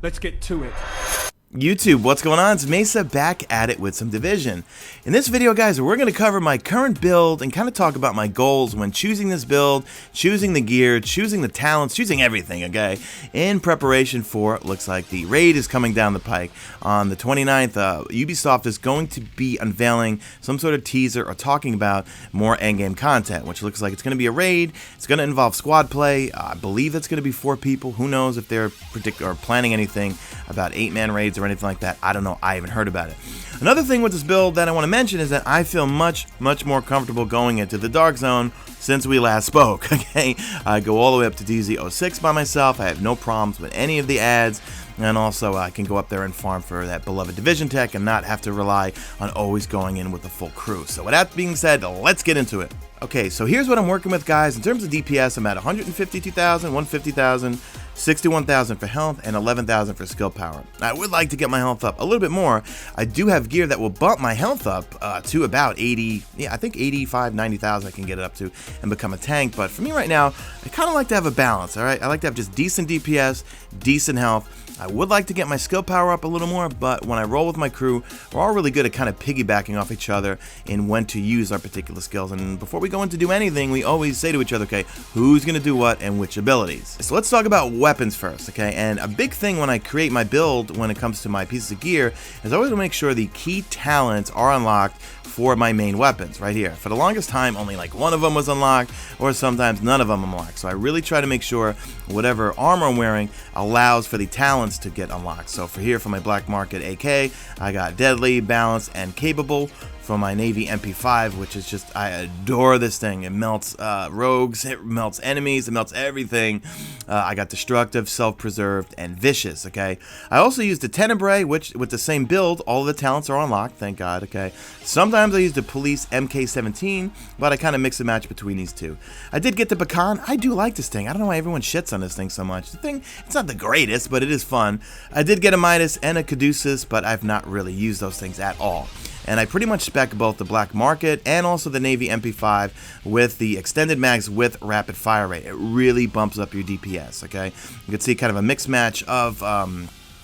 Let's get to it. YouTube, what's going on? It's Mesa back at it with some Division. In this video, guys, we're going to cover my current build and kind of talk about my goals when choosing this build, choosing the gear, choosing the talents, choosing everything, okay? In preparation for, looks like the raid is coming down the pike. On the 29th, Ubisoft is going to be unveiling some sort of teaser or talking about more endgame content, which looks like it's going to be a raid. It's going to involve squad play. I believe it's going to be 4 people. Who knows if they're planning anything about 8-man raids or anything like that. I don't know. I haven't heard about it. Another thing with this build that I want to mention is that I feel much more comfortable going into the Dark Zone since we last spoke. Okay, I go all the way up to DZ06 by myself. I have no problems with any of the ads, and also I can go up there and farm for that beloved Division tech and not have to rely on always going in with a full crew. So with that being said, let's get into it. Okay, so here's what I'm working with, guys. In terms of DPS, I'm at 152,000, 150,000, 61,000 for health, and 11,000 for skill power. I would like to get my health up a little bit more. I do have gear that will bump my health up to about 80, I think 85, 90,000 I can get it up to and become a tank. But for me right now, I kind of like to have a balance, all right? I like to have just decent DPS, decent health. I would like to get my skill power up a little more, but when I roll with my crew, we're all really good at kind of piggybacking off each other in when to use our particular skills. And before we go in to do anything, we always say to each other, okay, who's going to do what and which abilities? So let's talk about weapons first, okay? And a big thing when I create my build when it comes to my pieces of gear is I always want to make sure the key talents are unlocked for my main weapons right here. For the longest time, only like one of them was unlocked, or sometimes none of them unlocked. So I really try to make sure whatever armor I'm wearing allows for the talents to get unlocked. So for here, for my black market AK, I got deadly, balanced, and capable. For my Navy MP5, which is just, I adore this thing. It melts rogues, it melts enemies, it melts everything. I got destructive, self-preserved, and vicious, okay? I also use the Tenebrae, which with the same build, all of the talents are unlocked, thank God, okay? Sometimes I use the Police MK17, but I kind of mix and match between these two. I did get the Pecan. I do like this thing. I don't know why everyone shits on this thing so much. The thing, it's not the greatest, but it is fun. I did get a Midas and a Caduceus, but I've not really used those things at all. And I pretty much spec both the Black Market and also the Navy MP5 with the extended mags with rapid fire rate. It really bumps up your DPS, okay? You can see kind of a mixed match of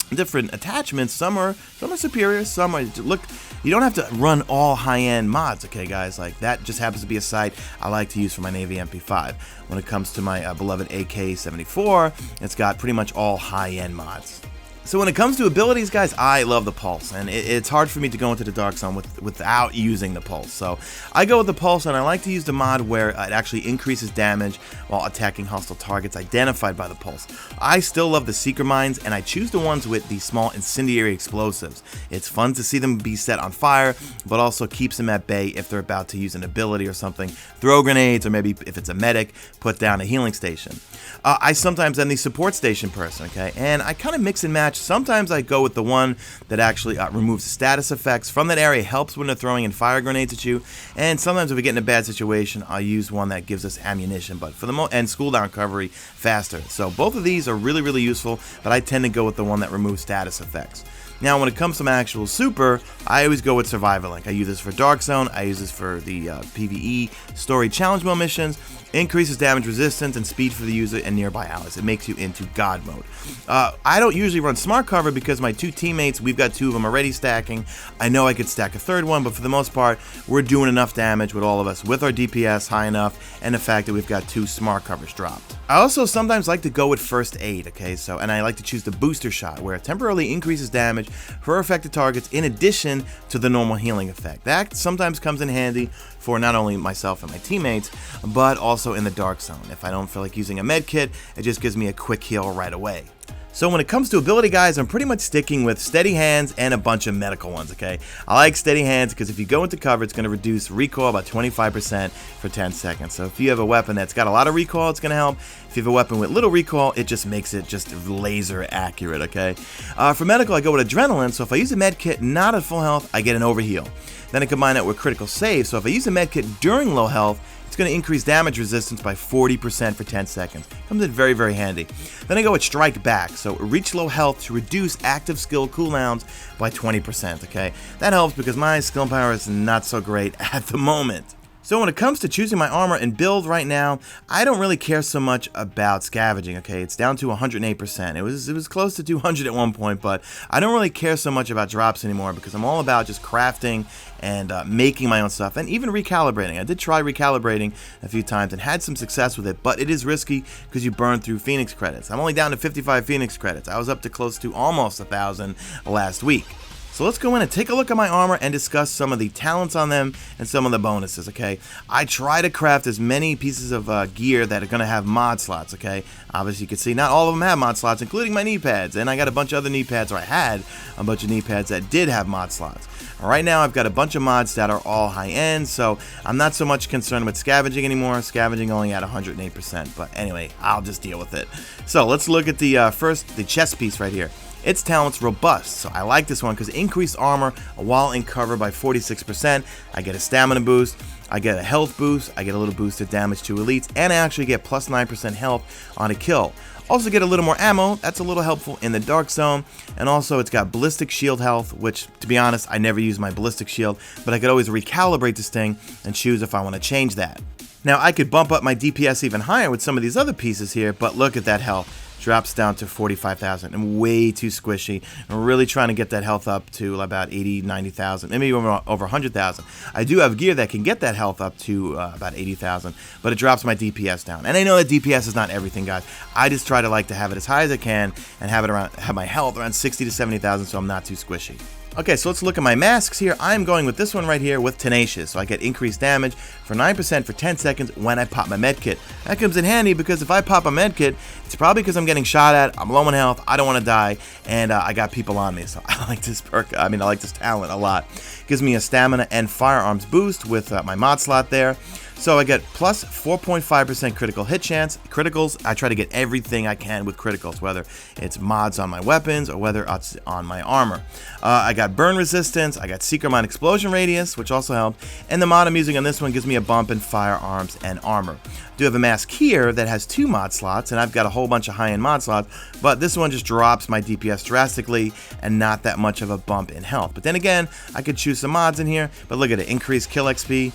different attachments. Some are superior, some are, look, you don't have to run all high-end mods, okay, guys? Like, that just happens to be a site I like to use for my Navy MP5. When it comes to my beloved AK-74, it's got pretty much all high-end mods. So when it comes to abilities, guys, I love the Pulse, and it's hard for me to go into the Dark Zone without using the Pulse. So I go with the Pulse, and I like to use the mod where it actually increases damage while attacking hostile targets identified by the Pulse. I still love the Seeker Mines, and I choose the ones with the small incendiary explosives. It's fun to see them be set on fire, but also keeps them at bay if they're about to use an ability or something. Throw grenades, or maybe if it's a medic, put down a healing station. I sometimes am the support station person, okay, and I kind of mix and match. Sometimes I go with the one that actually removes status effects from that area, helps when they're throwing in fire grenades at you, and sometimes if we get in a bad situation, I'll use one that gives us ammunition, but for the and cooldown recovery faster. So both of these are really useful, but I tend to go with the one that removes status effects. Now, when it comes to my actual super, I always go with Survivor Link. I use this for Dark Zone, I use this for the PvE story challenge mode missions, increases damage resistance and speed for the user and nearby allies. It makes you into God mode. I don't usually run Smart Cover because my 2 teammates, we've got 2 of them already stacking. I know I could stack a 3rd one, but for the most part, we're doing enough damage with all of us, with our DPS high enough, and the fact that we've got 2 Smart Covers dropped. I also sometimes like to go with First Aid, okay, and I like to choose the Booster Shot, where it temporarily increases damage for affected targets in addition to the normal healing effect. That sometimes comes in handy for not only myself and my teammates, but also in the Dark Zone. If I don't feel like using a med kit, it just gives me a quick heal right away. So when it comes to ability, guys, I'm pretty much sticking with Steady Hands and a bunch of medical ones, okay? I like Steady Hands because if you go into cover, it's going to reduce recoil by 25% for 10 seconds. So if you have a weapon that's got a lot of recoil, it's going to help. If you have a weapon with little recoil, it just makes it just laser accurate, okay? For medical, I go with Adrenaline, so if I use a med kit not at full health, I get an overheal. Then I combine that with Critical Save, so if I use a med kit during low health, it's going to increase damage resistance by 40% for 10 seconds. Comes in very handy. Then I go with Strike Back, so reach low health to reduce active skill cooldowns by 20%, okay? That helps because my skill power is not so great at the moment. So when it comes to choosing my armor and build right now, I don't really care so much about scavenging, okay? It's down to 108%. It was close to 200 at one point, but I don't really care so much about drops anymore because I'm all about just crafting and making my own stuff and even recalibrating. I did try recalibrating a few times and had some success with it, but it is risky because you burn through Phoenix credits. I'm only down to 55 Phoenix credits. I was up to close to almost 1,000 last week. So let's go in and take a look at my armor and discuss some of the talents on them and some of the bonuses, okay? I try to craft as many pieces of gear that are going to have mod slots, okay? Obviously, you can see not all of them have mod slots, including my knee pads. And I got a bunch of other knee pads, or I had a bunch of knee pads that did have mod slots. Right now, I've got a bunch of mods that are all high-end, so I'm not so much concerned with scavenging anymore. Scavenging only at 108%, but anyway, I'll just deal with it. So let's look at the first, the chest piece right here. Its talent's robust, so I like this one because increased armor while in cover by 46%. I get a stamina boost, I get a health boost, I get a little boost of damage to elites, and I actually get plus 9% health on a kill. Also get a little more ammo, that's a little helpful in the dark zone, and also it's got ballistic shield health, which to be honest, I never use my ballistic shield, but I could always recalibrate this thing and choose if I want to change that. Now I could bump up my DPS even higher with some of these other pieces here, but look at that health. Drops down to 45,000 and way too squishy. I'm really trying to get that health up to about 80, 90,000, maybe over 100,000. I do have gear that can get that health up to about 80,000, but it drops my DPS down. And I know that DPS is not everything, guys. I just try to like to have it as high as I can and have my health around 60 to 70,000 so I'm not too squishy. Okay, so let's look at my masks here. I'm going with this one right here with Tenacious. So I get increased damage for 9% for 10 seconds when I pop my medkit. That comes in handy because if I pop a medkit, it's probably because I'm getting shot at, I'm low on health, I don't want to die, and I got people on me. So I like this perk, I like this talent a lot. Gives me a stamina and firearms boost with my mod slot there. So I get plus 4.5% critical hit chance. Criticals, I try to get everything I can with criticals, whether it's mods on my weapons or whether it's on my armor. I got burn resistance, I got secret mine explosion radius, which also helped, and the mod I'm using on this one gives me a bump in firearms and armor. I do have a mask here that has 2 mod slots, and I've got a whole bunch of high-end mod slots, but this one just drops my DPS drastically and not that much of a bump in health. But then again, I could choose some mods in here, but look at it, increased kill XP,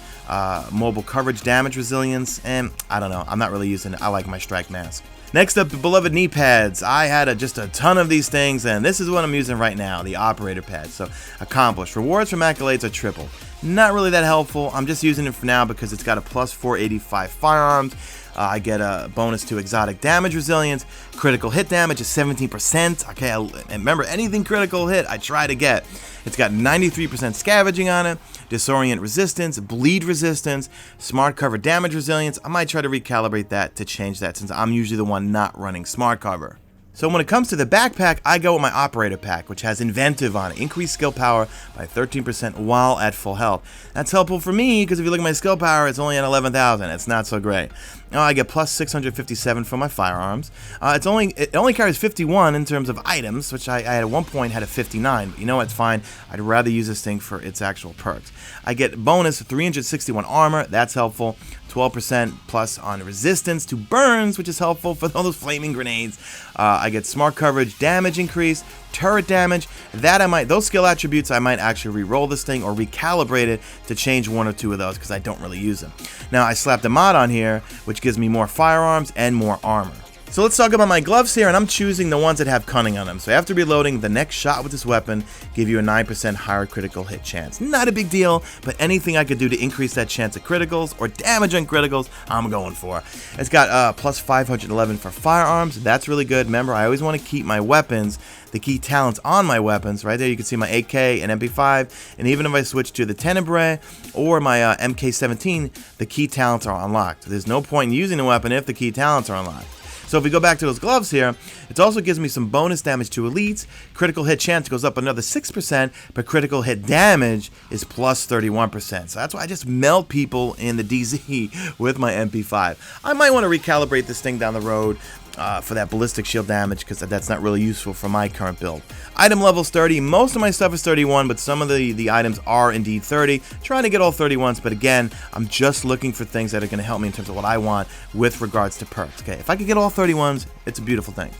mobile coverage damage resilience, and I don't know, I'm not really using it. I like my strike mask. Next up, the beloved knee pads. I had just a ton of these things, and this is what I'm using right now, the operator pad. So, accomplished. Rewards from accolades are triple. Not really that helpful. I'm just using it for now because it's got a plus 485 firearms. I get a bonus to exotic damage resilience. Critical hit damage is 17%. Okay, and remember, anything critical hit, I try to get. It's got 93% scavenging on it, disorient resistance, bleed resistance, smart cover damage resilience. I might try to recalibrate that to change that since I'm usually the one not running smart cover. So when it comes to the backpack, I go with my operator pack, which has inventive on it. Increased skill power by 13% while at full health. That's helpful for me because if you look at my skill power, it's only at 11,000. It's not so great. Now I get plus 657 for my firearms. It only carries 51 in terms of items, which I at one point had a 59. But you know what? It's fine. I'd rather use this thing for its actual perks. I get bonus 361 armor. That's helpful. 12% plus on resistance to burns, which is helpful for all those flaming grenades. I get smart coverage, damage increase, turret damage. Those skill attributes, I might actually re-roll this thing or recalibrate it to change 1 or 2 of those because I don't really use them. Now I slapped a mod on here, which gives me more firearms and more armor. So let's talk about my gloves here, and I'm choosing the ones that have cunning on them. So after reloading, the next shot with this weapon give you a 9% higher critical hit chance. Not a big deal, but anything I could do to increase that chance of criticals or damage on criticals, I'm going for. It's got plus 511 for firearms. That's really good. Remember, I always want to keep my weapons, the key talents on my weapons. Right there you can see my AK and MP5, and even if I switch to the Tenebrae or my MK17, the key talents are unlocked. There's no point in using the weapon if the key talents are unlocked. So if we go back to those gloves here, it also gives me some bonus damage to elites. Critical hit chance goes up another 6%, but critical hit damage is plus 31%. So that's why I just melt people in the DZ with my MP5. I might want to recalibrate this thing down the road for that ballistic shield damage because that's not really useful for my current build. Item level's 30. Most of my stuff is 31, but some of the items are indeed 30. Trying to get all 31s, but again, I'm just looking for things that are going to help me in terms of what I want with regards to perks. Okay, if I could get all 31s, it's a beautiful thing.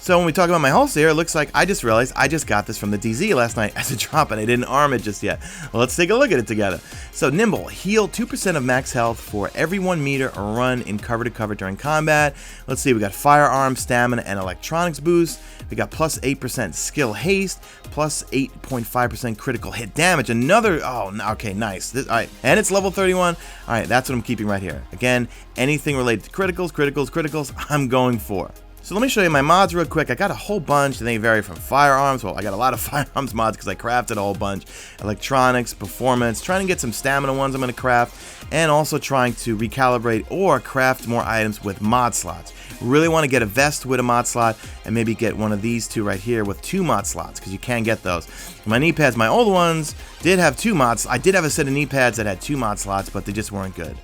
So when we talk about my holster here, it looks like I just realized I just got this from the DZ last night as a drop and I didn't arm it just yet. Well, let's take a look at it together. So Nimble, heal 2% of max health for every 1 meter or run in cover to cover during combat. Let's see, we got firearm, stamina, and electronics boost. We got plus 8% skill haste, plus 8.5% critical hit damage. Another, oh, okay, nice. All right, and it's level 31. All right, that's what I'm keeping right here. Again, anything related to criticals, I'm going for. So let me show you my mods real quick. I got a whole bunch, and they vary from firearms. Well, I got a lot of firearms mods because I crafted a whole bunch. Electronics, performance, trying to get some stamina ones I'm going to craft, and also trying to recalibrate or craft more items with mod slots. Really want to get a vest with a mod slot, and maybe get one of these two right here with 2 mod slots, because you can get those. My knee pads, my old ones, did have 2 mods. I did have a set of knee pads that had 2 mod slots, but they just weren't good.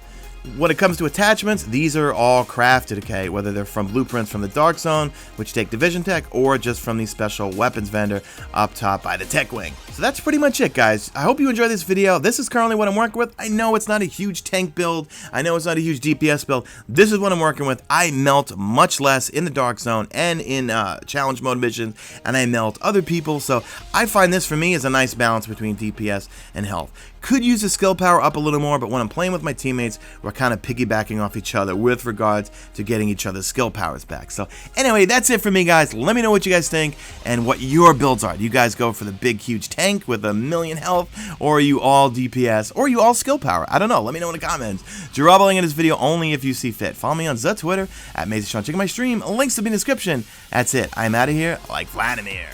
When it comes to attachments, these are all crafted, okay, whether they're from blueprints from the Dark Zone, which take Division Tech, or just from the special weapons vendor up top by the Tech Wing. So that's pretty much it, guys. I hope you enjoyed this video. This is currently what I'm working with. I know it's not a huge tank build. I know it's not a huge DPS build. This is what I'm working with. I melt much less in the Dark Zone and in challenge mode missions, and I melt other people, so I find this for me is a nice balance between DPS and health. Could use the skill power up a little more, but when I'm playing with my teammates, we're kind of piggybacking off each other with regards to getting each other's skill powers back. So anyway, that's it for me, guys. Let me know what you guys think and what your builds are. Do you guys go for the big, huge tank with 1,000,000 health, or are you all DPS, or are you all skill power? I don't know. Let me know in the comments. Drawballing in this video only if you see fit. Follow me on the Twitter at Mesa. Check out my stream. Links to be in the description. That's it. I'm out of here like Vladimir.